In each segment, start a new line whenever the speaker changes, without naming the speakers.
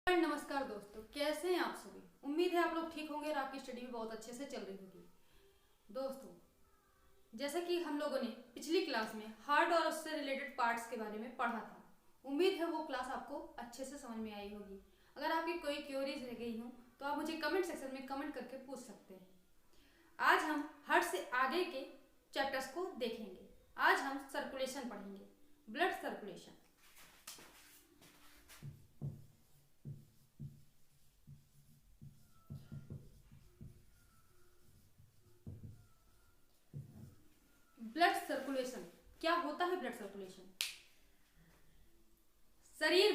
नमस्कार दोस्तों, कैसे हैं आप सभी। उम्मीद है आप लोग ठीक होंगे और आपकी स्टडी भी बहुत अच्छे से चल रही होगी। दोस्तों, जैसा कि हम लोगों ने पिछली क्लास में हार्ट और उससे रिलेटेड पार्ट्स के बारे में पढ़ा था, उम्मीद है वो क्लास आपको अच्छे से समझ में आई होगी। अगर आपकी कोई क्वेरीज रह गई हो तो आप मुझे कमेंट सेक्शन में कमेंट करके पूछ सकते हैं। आज हम हार्ट से आगे के चैप्टर्स को देखेंगे। आज हम सर्कुलेशन पढ़ेंगे, ब्लड सर्कुलेशन। ब्लड सर्कुलेशन क्या होता है? ब्लड सर्कुलेशन शरीर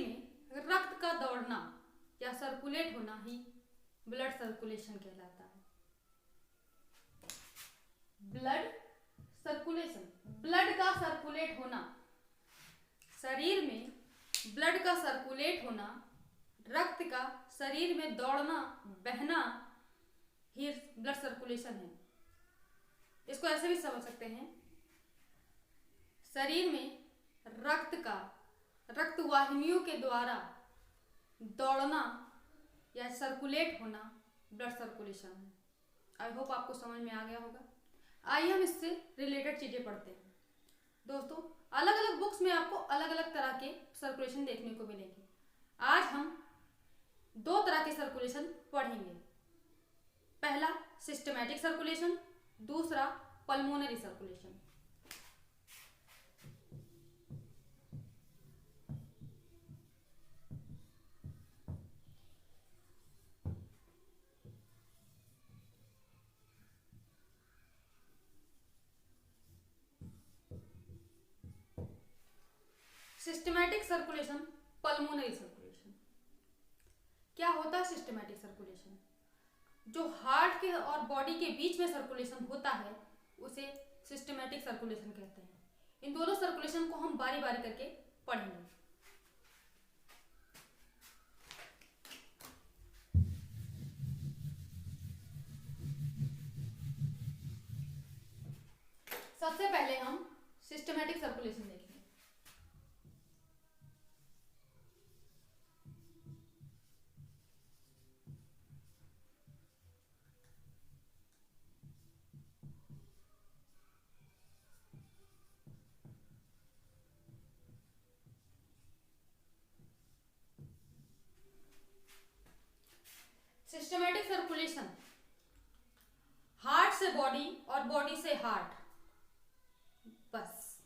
में रक्त का दौड़ना या सर्कुलेट होना ही ब्लड सर्कुलेशन कहलाता है। ब्लड सर्कुलेशन, ब्लड का सर्कुलेट होना, शरीर में ब्लड का सर्कुलेट होना, रक्त का शरीर में दौड़ना बहना ही ब्लड सर्कुलेशन है। इसको ऐसे भी समझ सकते हैं, शरीर में रक्त वाहिनियों के द्वारा दौड़ना या सर्कुलेट होना ब्लड सर्कुलेशन है। आई होप आपको समझ में आ गया होगा। आइए हम इससे रिलेटेड चीजें पढ़ते हैं। दोस्तों, अलग अलग बुक्स में आपको अलग अलग तरह के सर्कुलेशन देखने को मिलेंगे। आज हम दो तरह के सर्कुलेशन पढ़ेंगे। पहला सिस्टमैटिक सर्कुलेशन, दूसरा pulmonary circulation. Systematic circulation, pulmonary circulation. क्या होता है सिस्टमैटिक सर्कुलेशन? जो हार्ट के और बॉडी के बीच में सर्कुलेशन होता है उसे सिस्टमैटिक सर्कुलेशन कहते हैं। इन दोनों सर्कुलेशन को हम बारी बारी करके पढ़ेंगे। सबसे पहले हम सिस्टमैटिक सर्कुलेशन देखेंगे। सिस्टमैटिक सर्कुलेशन हार्ट से बॉडी और बॉडी से हार्ट, बस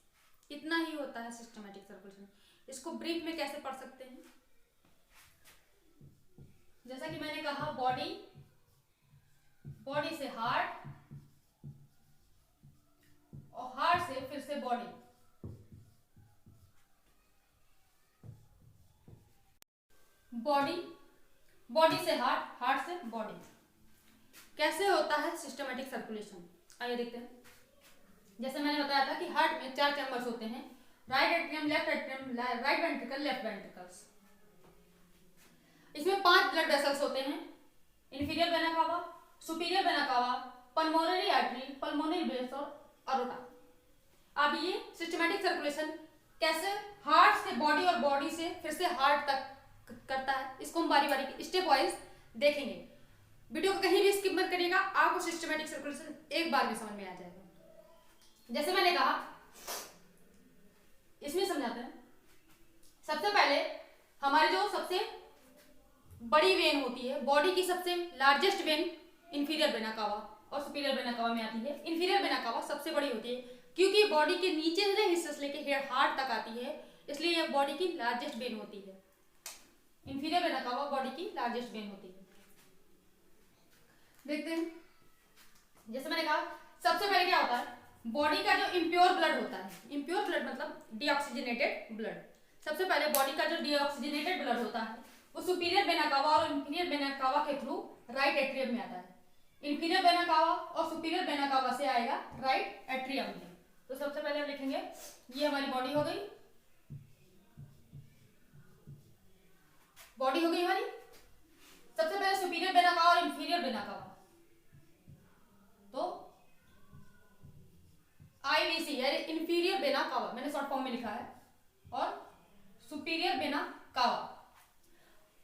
इतना ही होता है सिस्टमैटिक सर्कुलेशन। इसको ब्रीफ में कैसे पढ़ सकते हैं? जैसा कि मैंने कहा, बॉडी से हार्ट और हार्ट से फिर से बॉडी। बॉडी से हार्ट, हार्ट से बॉडी। कैसे होता है सिस्टमैटिक सर्कुलेशन? आइए देखते हैं। जैसे मैंने बताया था कि हार्ट में 4 चैम्बर्स होते हैं, right atrium, left atrium, right ventricle, left ventricles. इसमें 5 ब्लड वेसल्स होते हैं, inferior vena cava, superior vena cava, pulmonary artery, pulmonary veins और अरोटा। अब ये सिस्टमैटिक सर्कुलेशन कैसे हार्ट से बॉडी और बॉडी से फिर से हार्ट तक करता है, इसको हम बारी बारी स्टेप वाइज देखेंगे। वीडियो को कहीं भी स्किप मत करिएगा, आपको सिस्टमैटिक सर्कुलेशन एक बार में समझ में आ जाएगा। जैसे मैंने कहा, इसमें समझाते हैं। सबसे पहले हमारी जो सबसे बड़ी वेन होती है, बॉडी की सबसे largest when inferior vena cava और सुपीरियर वेना कावा में आती है। इंफीरियर वेना कावा सबसे बड़ी होती है क्योंकि बॉडी के नीचे से हिस्से से लेके हार्ट तक आती है, इसलिए यह बॉडी की लार्जेस्ट वेन होती है। इंफीरियर वेना कावा बॉडी की लार्जेस्ट वेन होती है। देखते हैं। जैसे मैंने कहा, सबसे पहले क्या होता है, बॉडी का जो इम्प्योर ब्लड होता है, इम्प्योर ब्लड मतलब डीऑक्सीजनेटेड ब्लड। सबसे पहले बॉडी का जो डीऑक्सीजनेटेड ब्लड होता है वो सुपीरियर वेना कावा और इंफीरियर वेना कावा के थ्रू राइट एट्रियम में आता है। इंफीरियर वेना कावा और सुपीरियर वेना कावा से आएगा राइट एट्रियम में। तो सबसे पहले हम लिखेंगे, ये हमारी बॉडी हो गई, बॉडी हो गई हमारी। सबसे पहले सुपीरियर वेना कावा और इंफीरियर वेना कावा, तो आईवीसी यानी इंफीरियर वेना कावा मैंने शॉर्ट फॉर्म में लिखा है, और सुपीरियर वेना कावा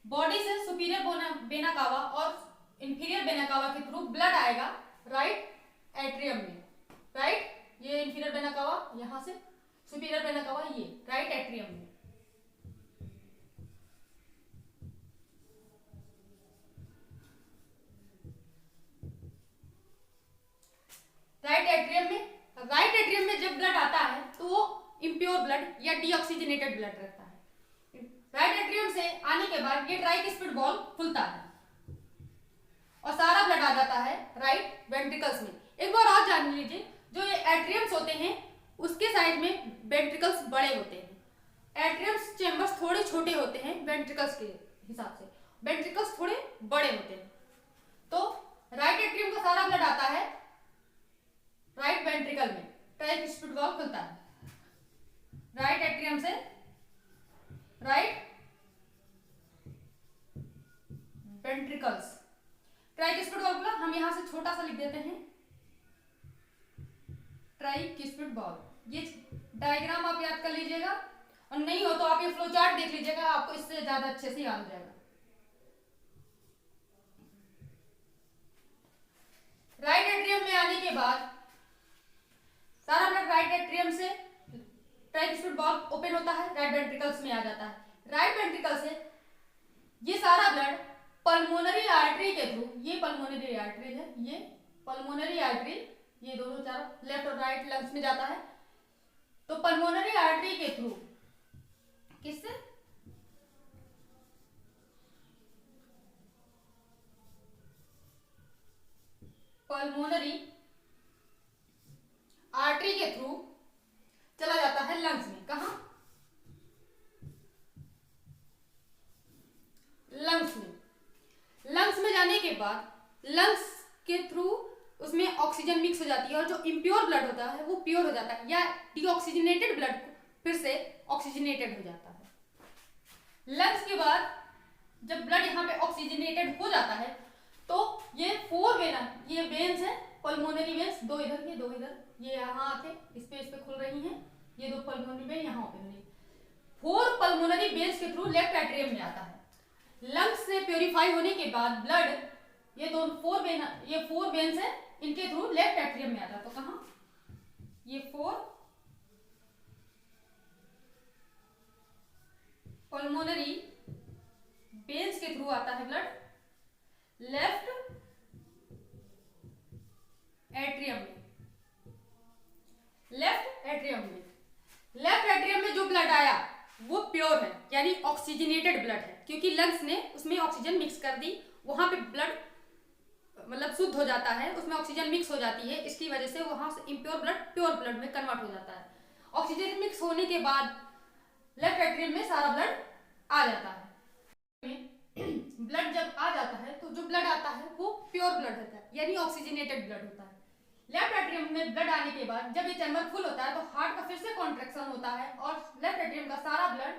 बॉडी से सुपीरियर वेना कावा और इंफीरियर वेना कावा के थ्रू ब्लड आएगा राइट एट्रियम में, राइट, ये इंफीरियर वेना कावा, यहां से सुपीरियर वेना कावा ये राइट एट्रियम में। राइट एट्रियम में जब ब्लड आता है तो वो इम्प्योर ब्लड या डीऑक्सीजनेटेड ब्लड रहता है। राइट एट्रियम से आने के बाद ये ट्राइस्पिड वॉल्व खुलता है और सारा ब्लड आ जाता है राइट वेंट्रिकल्स में। एक बार और जान लीजिए, जो ये एट्रियम्स होते हैं उसके साइड में वेंट्रिकल्स बड़े होते हैं। एट्रियम्स चेंबर्स थोड़े छोटे होते हैं वेंट्रिकल्स के हिसाब से, वेंट्रिकल्स थोड़े बड़े होते हैं। तो राइट एट्रियम का सारा ब्लड आता है राइट वेंट्रिकल में, ट्राइस्पिड वॉल्व खुलता है राइट एट्रियम से राइट वेंट्रिकल्स। ट्राइस्पिड वॉल्व का हम यहां से छोटा सा लिख देते हैं ट्राइस्पिड वॉल्व। ये डायग्राम आप याद कर लीजिएगा, और नहीं हो तो आप ये फ्लो चार्ट देख लीजिएगा, आपको इससे ज्यादा अच्छे से याद हो जाएगा। राइट एट्रियम में आने के बाद सारा ब्लड राइट एट्रियम से ट्राइस्पिड वॉल्व ओपन होता है, राइट वेंट्रिकल्स में आ जाता है। राइट वेंट्रिकल से ये सारा ब्लड पल्मोनरी आर्टरी के थ्रू, ये पल्मोनरी आर्टरी है, ये पल्मोनरी आर्टरी, ये दोनों चारों लेफ्ट और राइट लंग्स में जाता है। तो पल्मोनरी आर्टरी के थ्रू किससे, पल्मोनरी आर्टरी के थ्रू चला जाता है लंग्स में। कहा, लंग्स में। लंग्स में जाने के बाद लंग्स के थ्रू उसमें ऑक्सीजन मिक्स हो जाती है और जो इम्प्योर ब्लड होता है वो प्योर हो जाता है, या डीऑक्सीजनेटेड ब्लड फिर से ऑक्सीजनेटेड हो जाता है। लंग्स के बाद जब ब्लड यहाँ पे ऑक्सीजनेटेड हो जाता है तो ये 4 वेना, ये वेन्स है पल्मोनरी वेन्स, 2 इधर, ये 2 इधर, ये यहाँ आके इस पे खुल रही हैं, ये 2 पल्मोनरी वेन यहाँ ओपन हो रही है। 4 पल्मोनरी वेन्स के थ्रू लेफ्ट एट्रियम में आता है। लंग्स से प्योरीफाई होने के बाद ब्लड ये 4 वेन्स है, इनके थ्रू लेफ्ट एट्रियम में आता है। तो कहाँ, ये 4 पल्मोनरी वेन्स के थ्रू आता है ब्लड लेफ्ट एट्रियम में। लेफ्ट एट्रियम में जो ब्लड आया वो प्योर है, यानी ऑक्सीजनेटेड ब्लड है, क्योंकि लंग्स ने उसमें ऑक्सीजन मिक्स कर दी, वहां पे ब्लड मतलब शुद्ध हो जाता है, उसमें ऑक्सीजन मिक्स हो जाती है, इसकी वजह से वहां से इम्प्योर ब्लड प्योर ब्लड में कन्वर्ट हो जाता है। ऑक्सीजन मिक्स होने के बाद लेफ्ट एट्रियम में सारा ब्लड आ जाता है। ब्लड जब आ जाता है तो जो ब्लड आता है वो प्योर ब्लड होता है, यानी ऑक्सीजनेटेड ब्लड होता है। लेफ्ट एट्रियम में ब्लड आने के बाद जब ये चैम्बर फुल होता है तो हार्ट का फिर से कॉन्ट्रैक्शन होता है और लेफ्ट एट्रियम का सारा ब्लड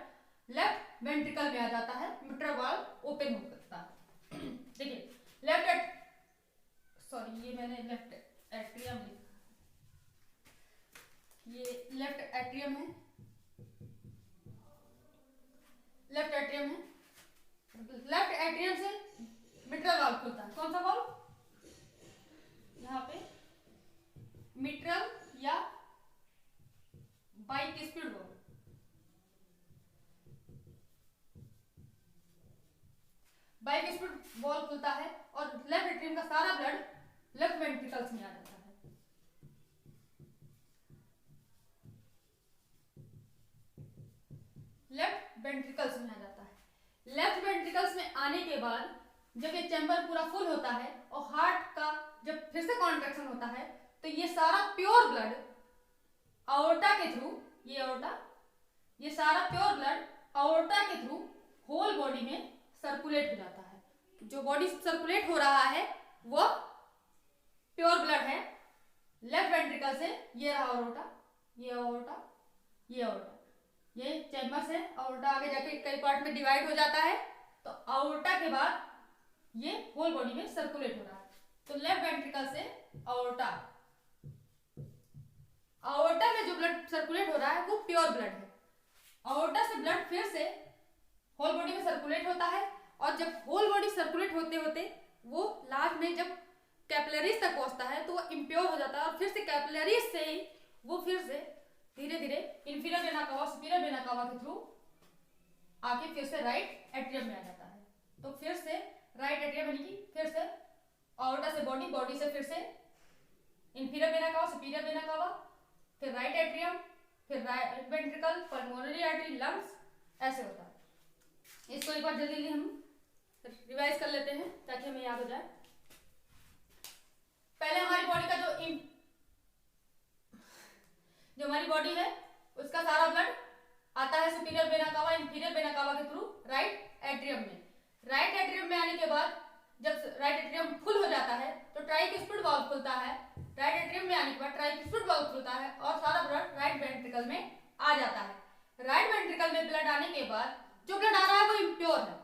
लेफ्ट वेंट्रिकल में आ जाता है, मिट्रल वाल्व ओपन हो सकता है। देखिए ये मैंने लेफ्ट एट्रियम लिखा, ये लेफ्ट एट्रियम है, लेफ्ट एट्रियम है। लेफ्ट एट्रियम से मिट्रल वाल्व खुलता है। कौन सा वाल्व, यहाँ पे मिट्रल या बाइस्पिड वाल्व। बाइस्पिड वाल्व खुलता है और लेफ्ट एट्रियम का सारा ब्लड लेफ्ट वेंट्रिकल्स में आ जाता है। लेफ्ट वेंट्रिकल्स में आ जाता है। लेफ्ट वेंट्रिकल्स में आने के बाद जब ये चैम्बर पूरा फुल होता है और हार्ट का जब फिर से कॉन्ट्रैक्शन होता है तो ये सारा प्योर ब्लड आओर्टा के थ्रू, ये सारा प्योर ब्लड आओर्टा के थ्रू होल बॉडी में सर्कुलेट हो जाता है। जो बॉडी सर्कुलेट हो रहा है वो प्योर ब्लड है लेफ्ट वेंट्रिकल से। ये रहा आओर्टा, ये आओर्टा, ये आओर्टा, ये चैम्बर से आओर्टा आगे जाके कई पार्ट में डिवाइड हो जाता है। तो आओर्टा के बाद ये होल बॉडी में सर्कुलेट हो रहा है। तो लेफ्ट वेंट्रिकल से आओर्टा, आओर्टा में जो ब्लड सर्कुलेट हो रहा है वो प्योर ब्लड है। आओर्टा से ब्लड फिर से होल बॉडी में सर्कुलेट होता है जब होल बॉडी सर्कुलेट होते होते वो लास्ट में जब कैपिलरीज तक पहुंचता है तो वो इम्प्योर हो जाता है और फिर से कैपिलरीज से ही वो फिर से धीरे धीरे inferior vena cava superior vena cava के थ्रू आके फिर से राइट एट्रियम में आ जाता है। तो फिर से राइट एट्रियम यानी कि फिर से आउटर से बॉडी, बॉडी से फिर से inferior vena cava superior vena cava, फिर राइट एट्रियम, फिर right ventricle, pulmonary artery, lungs, ऐसे होता है। इसको एक बार जल्दी हम रिवाइज कर लेते हैं ताकि हमें याद हो जाए। पहले हमारी बॉडी का जो हमारी बॉडी है उसका सारा ब्लड आता है superior vena cava inferior vena cava के थ्रू राइट एट्रियम में। राइट एट्रियम में आने के बाद जब राइट एट्रियम फुल हो जाता है तो ट्राइक्युस्पिड वाल्व खुलता है। राइट एट्रियम में आने के बाद ट्राइक्युस्पिड वाल्व खुलता है और सारा ब्लड राइट वेंट्रिकल में आ जाता है। राइट वेंट्रिकल में ब्लड आने के बाद जो ब्लड आ रहा है वो इम्प्योर है,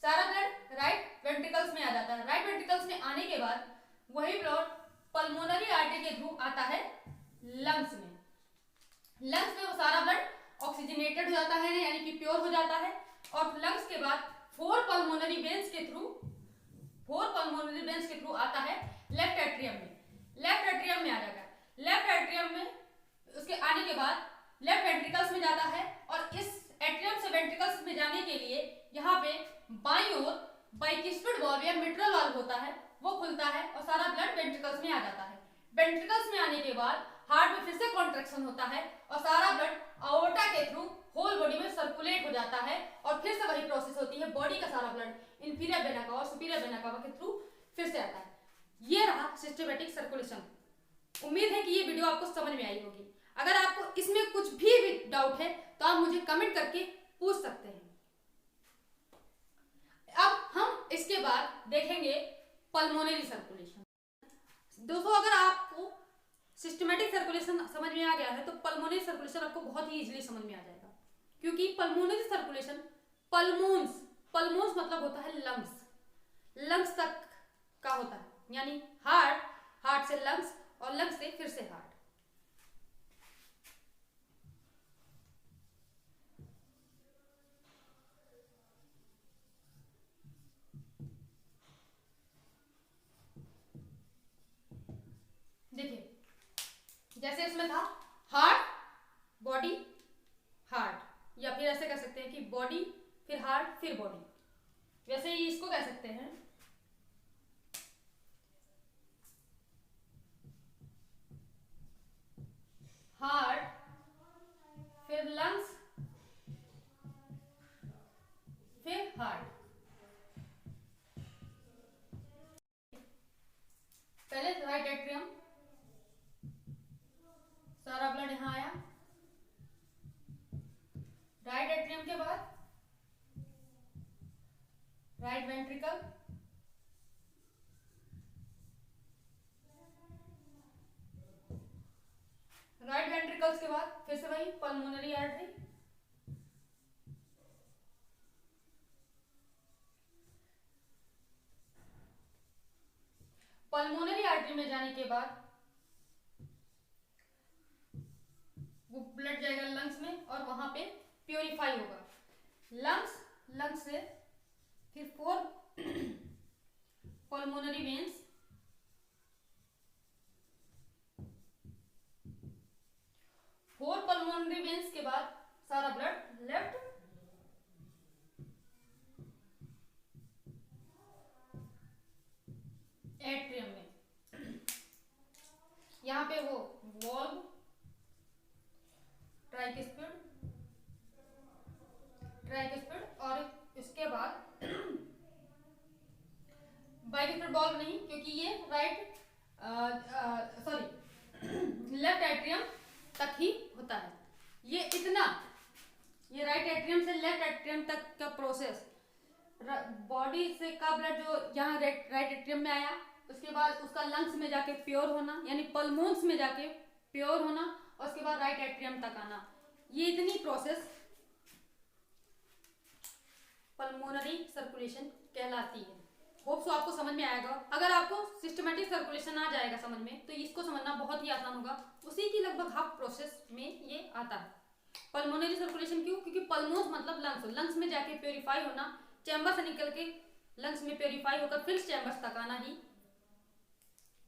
सारा ब्लड राइट वेंट्रिकल्स में आ जाता है। राइट वेंट्रिकल्स में आने के बाद वही ब्लड पल्मोनरी आर्टरी के थ्रू आता है लंग्स में। लंग्स में वो सारा ब्लड ऑक्सीजनेटेड हो जाता है यानी कि प्योर हो जाता है और लंग्स के बाद फोर पल्मोनरी वेन्स के थ्रू आता है लेफ्ट एट्रियम में। लेफ्ट एट्रियम में आ जाएगा। लेफ्ट एट्रियम में उसके आने के बाद लेफ्ट वेंट्रिकल्स में जाता है और इस एट्रियम से वेंट्रिकल्स में जाने के लिए यहाँ पे बाईं ओर बाइक्युस्पिड वाल्व या मिट्रल वाल्व होता है, वो खुलता है और सारा ब्लड वेंट्रिकल्स में आ जाता है। वेंट्रिकल्स में आने के बाद हार्ट में फिर से कॉन्ट्रैक्शन होता है और सारा ब्लड आओर्टा के थ्रू होल बॉडी में सर्कुलेट हो जाता है और फिर से वही प्रोसेस होती है। बॉडी का सारा ब्लड इंफीरियर वेना कावा और सुपीरियर वेना कावा के थ्रू फिर से आता है। ये रहा सिस्टमैटिक सर्कुलेशन। उम्मीद है कि ये वीडियो आपको समझ में आई होगी। अगर आपको इसमें कुछ भी डाउट है तो आप मुझे कमेंट करके पूछ सकते हैं। अब हम इसके बाद देखेंगे पल्मोनरी सर्कुलेशन। दोस्तों अगर आपको सिस्टमैटिक सर्कुलेशन समझ में आ गया है तो पल्मोनरी सर्कुलेशन आपको बहुत ही इजीली समझ में आ जाएगा, क्योंकि पल्मोनरी सर्कुलेशन पल्मोन्स मतलब होता है लंग्स तक का होता है, यानी हार्ट से लंग्स और लंग्स से फिर से हार्ट। देखिए जैसे इसमें था हार्ट बॉडी हार्ट, या फिर ऐसे कह सकते हैं कि बॉडी फिर हार्ट फिर बॉडी, वैसे ही इसको कह सकते हैं हार्ट फिर लंग्स फिर हार्ट। पहले राइट एट्रियम, सारा ब्लड यहां आया। राइट एट्रियम के बाद राइट वेंट्रिकल, राइट वेंट्रिकल्स के बाद फिर से वही पल्मोनरी आर्टरी, पल्मोनरी आर्टरी में जाने के बाद वो ब्लड जाएगा लंग्स में और वहां पे प्योरीफाई होगा। लंग्स से फिर four pulmonary veins, four pulmonary veins के बाद सारा ब्लड लेफ्ट एट्रियम में। यहां पे वो वॉल्व ट्राइक्युस्पिड और इसके बाद बाइक्युस्पिड वॉल्व नहीं, क्योंकि ये लेफ्ट एट्रियम तक ही होता है। ये राइट एट्रियम से लेफ्ट एट्रियम तक का प्रोसेस, बॉडी से का ब्लड जो यहाँ राइट एट्रियम में आया, उसके बाद उसका लंग्स में जाके प्योर होना यानी पल्मोन्स में जाके प्योर होना और उसके बाद राइट एट्रियम तक आना, ये इतनी प्रोसेस पल्मोनरी सर्कुलेशन कहलाती है। होप सो आपको समझ में आएगा। अगर आपको सिस्टमैटिक सर्कुलेशन आ जाएगा समझ में तो इसको समझना बहुत ही आसान होगा। उसी की लगभग हाफ प्रोसेस में ये आता है। पल्मोनरी सर्कुलेशन क्यों? क्योंकि पल्मोन्स मतलब लंग्स में जाके प्योरीफाई होना, चैम्बर से निकल के लंग्स में प्योरीफाई होकर फिल्स चैम्बर्स तक आना ही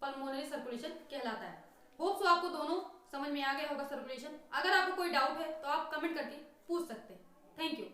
पल्मोनरी सर्कुलेशन कहलाता है। होप सो आपको दोनों समझ में आ गया होगा सर्कुलेशन। अगर आपको कोई डाउट है तो आप कमेंट करके पूछ सकते हैं। Thank you.